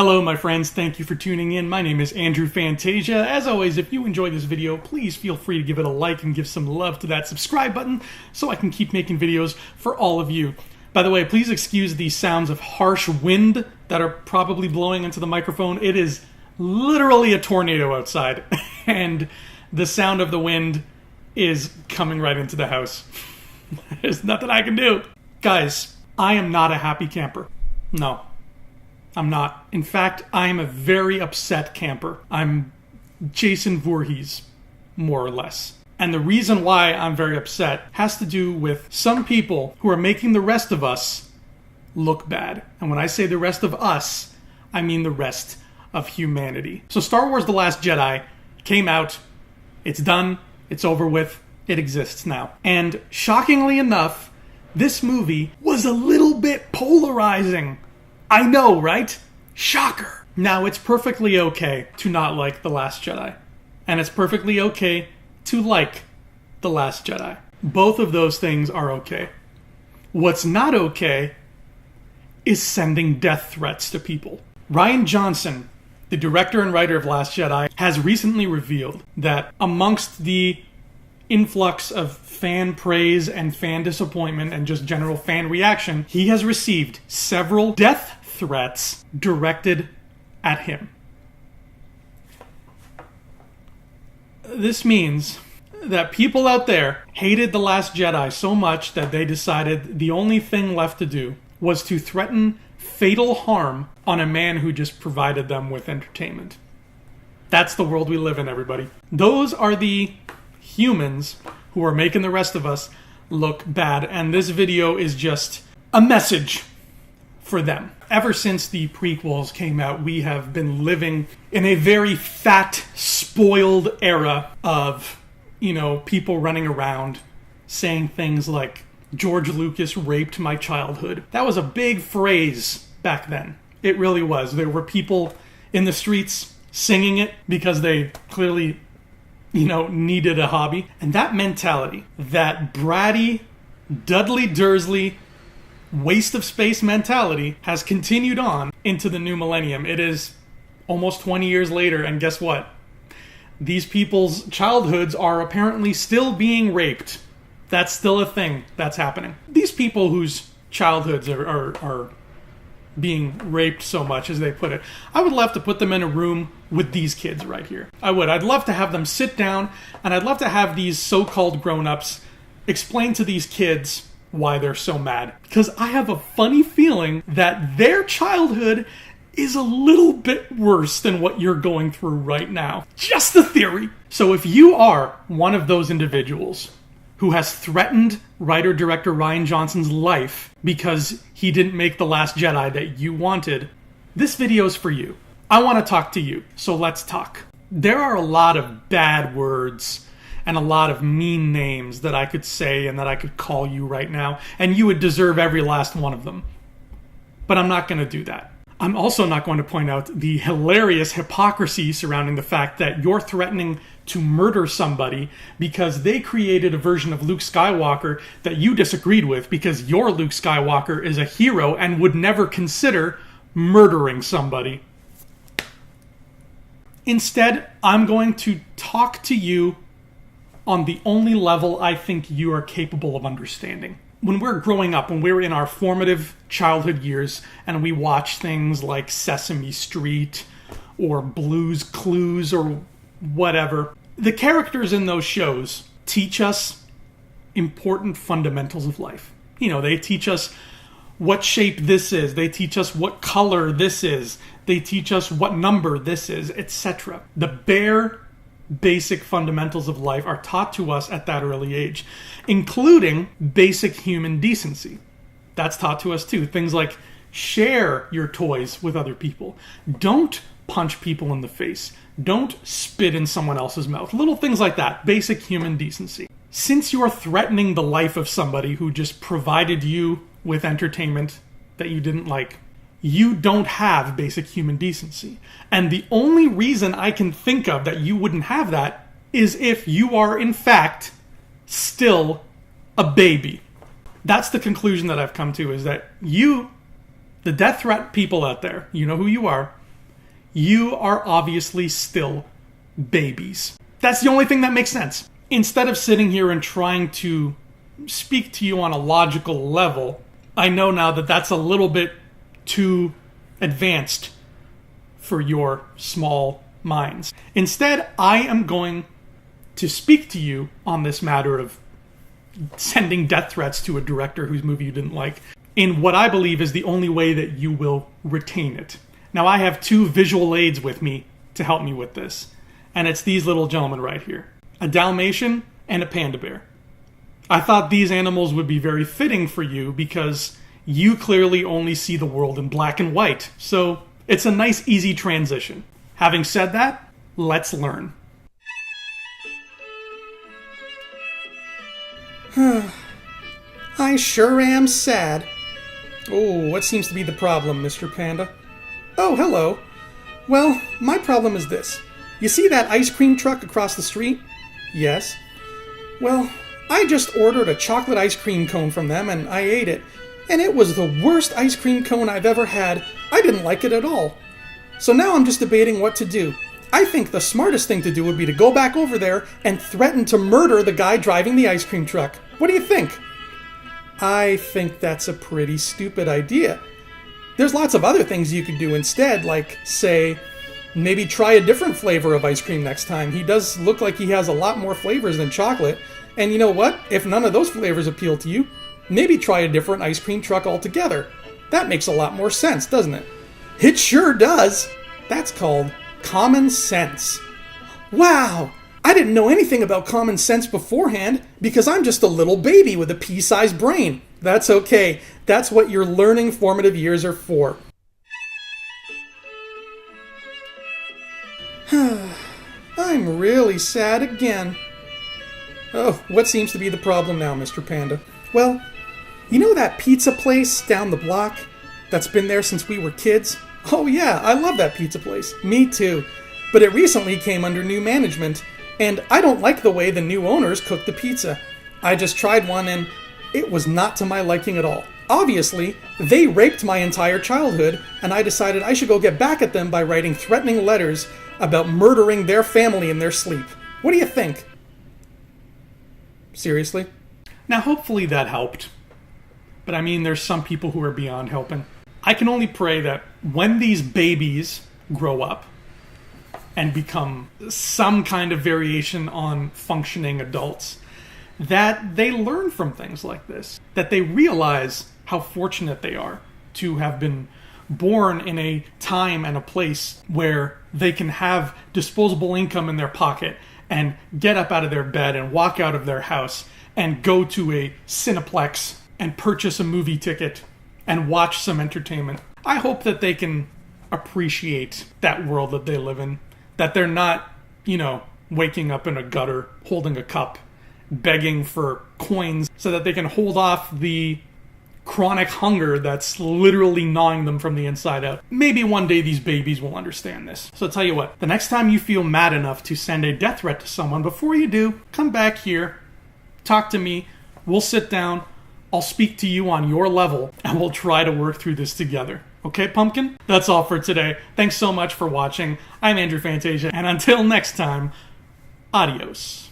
Hello my friends, thank you for tuning in. My name is Andrew Fantasia. As always, if you enjoyed this video, please feel free to give it a like and give some love to that subscribe button so I can keep making videos for all of you. By the way, please excuse the sounds of harsh wind that are probably blowing into the microphone. It is literally a tornado outside, and the sound of the wind is coming right into the house. There's nothing I can do. Guys, I am not a happy camper. No. I'm not. In fact, I'm a very upset camper. I'm Jason Voorhees, more or less. And the reason why I'm very upset has to do with some people who are making the rest of us look bad. And when I say the rest of us, I mean the rest of humanity. So Star Wars The Last Jedi came out. It's done. It's over with. It exists now. And shockingly enough, this movie was a little bit polarizing. I know, right? Shocker. Now, it's perfectly okay to not like The Last Jedi. And it's perfectly okay to like The Last Jedi. Both of those things are okay. What's not okay is sending death threats to people. Rian Johnson, the director and writer of Last Jedi, has recently revealed that amongst the influx of fan praise and fan disappointment and just general fan reaction, he has received several death threats directed at him. This means that people out there hated The Last Jedi so much that they decided the only thing left to do was to threaten fatal harm on a man who just provided them with entertainment. That's the world we live in, everybody. Those are the humans who are making the rest of us look bad, and this video is just a message for them. Ever since the prequels came out, we have been living in a very fat, spoiled era of, people running around saying things like, George Lucas raped my childhood. That was a big phrase back then. It really was. There were people in the streets singing it because they clearly, needed a hobby. And that mentality, that bratty, Dudley Dursley, waste of space mentality has continued on into the new millennium. It is almost 20 years later, and guess what? These people's childhoods are apparently still being raped. That's still a thing that's happening. These people whose childhoods are being raped so much, as they put it, I would love to put them in a room with these kids right here. I would. I'd love to have them sit down, and I'd love to have these so-called grown-ups explain to these kids why they're so mad. Because I have a funny feeling that their childhood is a little bit worse than what you're going through right now. Just a theory. So if you are one of those individuals who has threatened writer-director Rian Johnson's life because he didn't make The Last Jedi that you wanted, this video is for you. I want to talk to you, so let's talk. There are a lot of bad words and a lot of mean names that I could say and that I could call you right now, and you would deserve every last one of them. But I'm not going to do that. I'm also not going to point out the hilarious hypocrisy surrounding the fact that you're threatening to murder somebody because they created a version of Luke Skywalker that you disagreed with because your Luke Skywalker is a hero and would never consider murdering somebody. Instead, I'm going to talk to you on the only level I think you are capable of understanding. When we're growing up, when we're in our formative childhood years, and we watch things like Sesame Street or Blue's Clues or whatever, the characters in those shows teach us important fundamentals of life. They teach us what shape this is. They teach us what color this is. They teach us what number this is, etc. The bare basic fundamentals of life are taught to us at that early age, including basic human decency. That's taught to us too. Things like share your toys with other people. Don't punch people in the face. Don't spit in someone else's mouth. Little things like that. Basic human decency. Since you are threatening the life of somebody who just provided you with entertainment that you didn't like, you don't have basic human decency. And the only reason I can think of that you wouldn't have that is if you are, in fact, still a baby. That's the conclusion that I've come to, is that you, the death threat people out there, you know who you are, you are obviously still babies. That's the only thing that makes sense. Instead of sitting here and trying to speak to you on a logical level, I know now that that's a little bit too advanced for your small minds. Instead, I am going to speak to you on this matter of sending death threats to a director whose movie you didn't like in what I believe is the only way that you will retain it. Now, I have two visual aids with me to help me with this, and it's these little gentlemen right here. A Dalmatian and a panda bear. I thought these animals would be very fitting for you because you clearly only see the world in black and white, so it's a nice, easy transition. Having said that, let's learn. I sure am sad. Oh, what seems to be the problem, Mr. Panda? Oh, hello. Well, my problem is this. You see that ice cream truck across the street? Yes. Well, I just ordered a chocolate ice cream cone from them and I ate it. And it was the worst ice cream cone I've ever had. I didn't like it at all. So now I'm just debating what to do. I think the smartest thing to do would be to go back over there and threaten to murder the guy driving the ice cream truck. What do you think? I think that's a pretty stupid idea. There's lots of other things you could do instead, like, say, maybe try a different flavor of ice cream next time. He does look like he has a lot more flavors than chocolate. And you know what? If none of those flavors appeal to you, maybe try a different ice cream truck altogether. That makes a lot more sense, doesn't it? It sure does. That's called common sense. Wow! I didn't know anything about common sense beforehand because I'm just a little baby with a pea-sized brain. That's okay. That's what your learning formative years are for. I'm really sad again. Oh, what seems to be the problem now, Mr. Panda? Well, you know that pizza place down the block that's been there since we were kids? Oh yeah, I love that pizza place. Me too. But it recently came under new management, and I don't like the way the new owners cook the pizza. I just tried one and it was not to my liking at all. Obviously, they raped my entire childhood, and I decided I should go get back at them by writing threatening letters about murdering their family in their sleep. What do you think? Seriously? Now, hopefully that helped. But I mean, there's some people who are beyond helping. I can only pray that when these babies grow up and become some kind of variation on functioning adults, that they learn from things like this. That they realize how fortunate they are to have been born in a time and a place where they can have disposable income in their pocket and get up out of their bed and walk out of their house and go to a Cineplex and purchase a movie ticket and watch some entertainment. I hope that they can appreciate that world that they live in. That they're not, waking up in a gutter, holding a cup, begging for coins so that they can hold off the chronic hunger that's literally gnawing them from the inside out. Maybe one day these babies will understand this. So I'll tell you what, the next time you feel mad enough to send a death threat to someone, before you do, come back here, talk to me, we'll sit down, I'll speak to you on your level, and we'll try to work through this together. Okay, Pumpkin? That's all for today. Thanks so much for watching. I'm Andrew Fantasia, and until next time, adios.